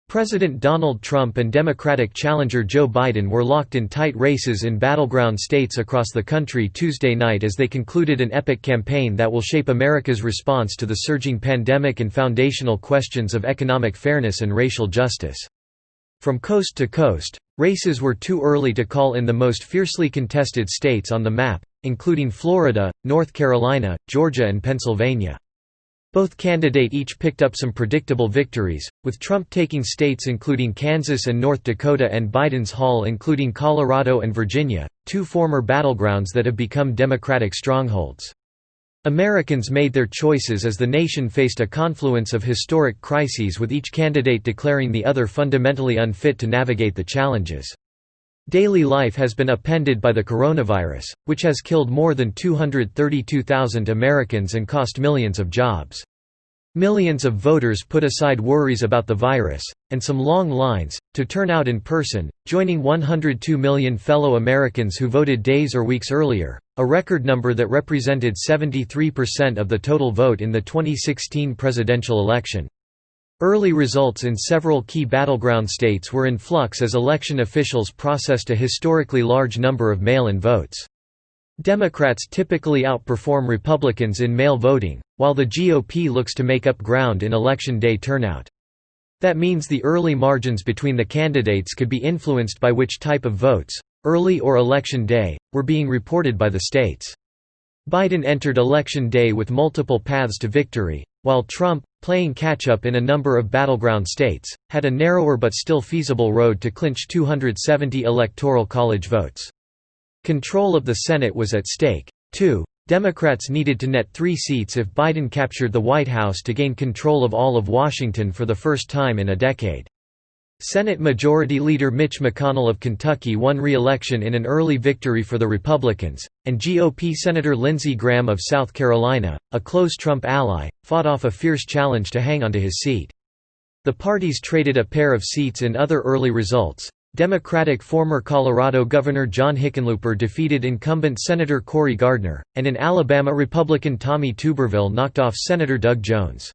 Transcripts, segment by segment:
President Donald Trump and Democratic challenger Joe Biden were locked in tight races in battleground states across the country Tuesday night as they concluded an epic campaign that will shape America's response to the surging pandemic and foundational questions of economic fairness and racial justice. From coast to coast, races were too early to call in the most fiercely contested states on the map, including Florida, North Carolina, Georgia and Pennsylvania. Both candidates each picked up some predictable victories, with Trump taking states including Kansas and North Dakota and Biden's haul including Colorado and Virginia, two former battlegrounds that have become Democratic strongholds. Americans made their choices as the nation faced a confluence of historic crises, with each candidate declaring the other fundamentally unfit to navigate the challenges. Daily life has been upended by the coronavirus, which has killed more than 232,000 Americans and cost millions of jobs. Millions of voters put aside worries about the virus, and some long lines, to turn out in person, joining 102 million fellow Americans who voted days or weeks earlier, a record number that represented 73% of the total vote in the 2016 presidential election. Early results in several key battleground states were in flux as election officials processed a historically large number of mail-in votes. Democrats typically outperform Republicans in mail voting, while the GOP looks to make up ground in Election Day turnout. That means the early margins between the candidates could be influenced by which type of votes, early or Election Day, were being reported by the states. Biden entered Election Day with multiple paths to victory, while Trump, playing catch-up in a number of battleground states, had a narrower but still feasible road to clinch 270 Electoral College votes. Control of the Senate was at stake, too. Democrats needed to net 3 seats if Biden captured the White House to gain control of all of Washington for the first time in a decade. Senate Majority Leader Mitch McConnell of Kentucky won re-election in an early victory for the Republicans, and GOP Senator Lindsey Graham of South Carolina, a close Trump ally, fought off a fierce challenge to hang onto his seat. The parties traded a pair of seats in other early results. Democratic former Colorado Governor John Hickenlooper defeated incumbent Senator Cory Gardner, and in Alabama Republican Tommy Tuberville knocked off Senator Doug Jones.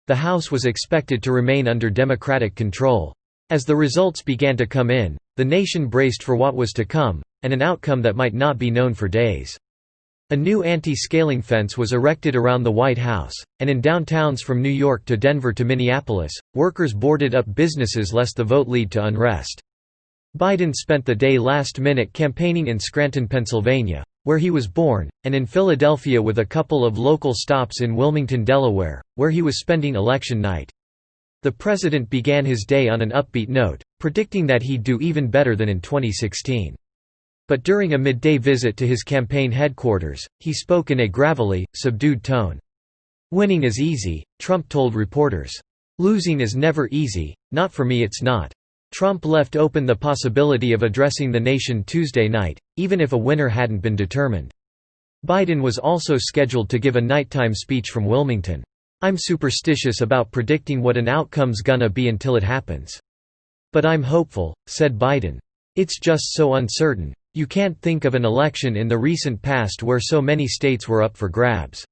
The House was expected to remain under Democratic control. As the results began to come in, the nation braced for what was to come, and an outcome that might not be known for days. A new anti-scaling fence was erected around the White House, and in downtowns from New York to Denver to Minneapolis, workers boarded up businesses lest the vote lead to unrest. Biden spent the day last minute campaigning in Scranton, Pennsylvania, where he was born, and in Philadelphia with a couple of local stops in Wilmington, Delaware, where he was spending election night. The president began his day on an upbeat note, predicting that he'd do even better than in 2016. But during a midday visit to his campaign headquarters, he spoke in a gravelly, subdued tone. "Winning is easy," Trump told reporters. "Losing is never easy, not for me it's not." Trump left open the possibility of addressing the nation Tuesday night, even if a winner hadn't been determined. Biden was also scheduled to give a nighttime speech from Wilmington. "I'm superstitious about predicting what an outcome's gonna be until it happens. But I'm hopeful," said Biden. "It's just so uncertain. You can't think of an election in the recent past where so many states were up for grabs."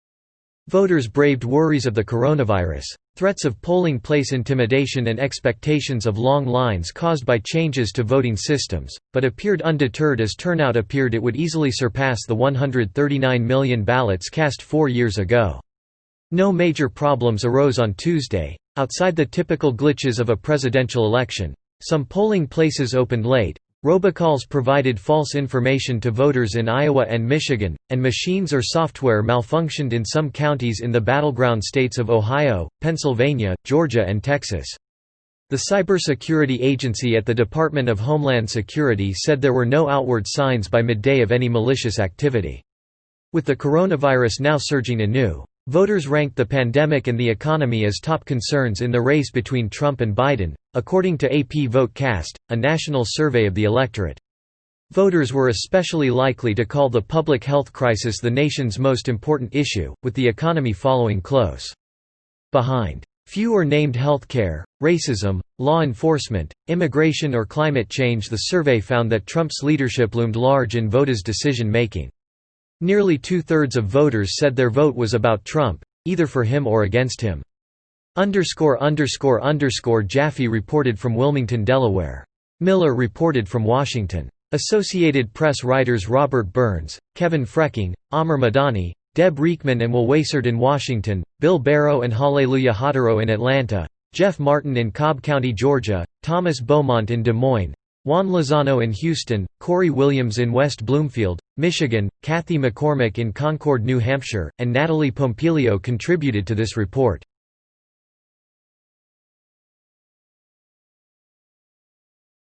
Voters braved worries of the coronavirus, threats of polling place intimidation and expectations of long lines caused by changes to voting systems, but appeared undeterred as turnout appeared it would easily surpass the 139 million ballots cast 4 years ago. No major problems arose on Tuesday, outside the typical glitches of a presidential election. Some polling places opened late, robocalls provided false information to voters in Iowa and Michigan, and machines or software malfunctioned in some counties in the battleground states of Ohio, Pennsylvania, Georgia and Texas. The cybersecurity agency at the Department of Homeland Security said there were no outward signs by midday of any malicious activity. With the coronavirus now surging anew, voters ranked the pandemic and the economy as top concerns in the race between Trump and Biden, according to AP VoteCast, a national survey of the electorate. Voters were especially likely to call the public health crisis the nation's most important issue, with the economy following close behind. Few are named healthcare, racism, law enforcement, immigration or climate change. The survey found that Trump's leadership loomed large in voters' decision-making. Nearly 2/3 of voters said their vote was about Trump, either for him or against him. Jaffe reported from Wilmington, Delaware. Miller reported from Washington. Associated Press writers Robert Burns, Kevin Frecking, Amr Madani, Deb Reekman and Will Wasert in Washington, Bill Barrow and Hallelujah Hotero in Atlanta, Jeff Martin in Cobb County, Georgia, Thomas Beaumont in Des Moines, Juan Lozano in Houston, Corey Williams in West Bloomfield, Michigan, Kathy McCormick in Concord, New Hampshire, and Natalie Pompilio contributed to this report.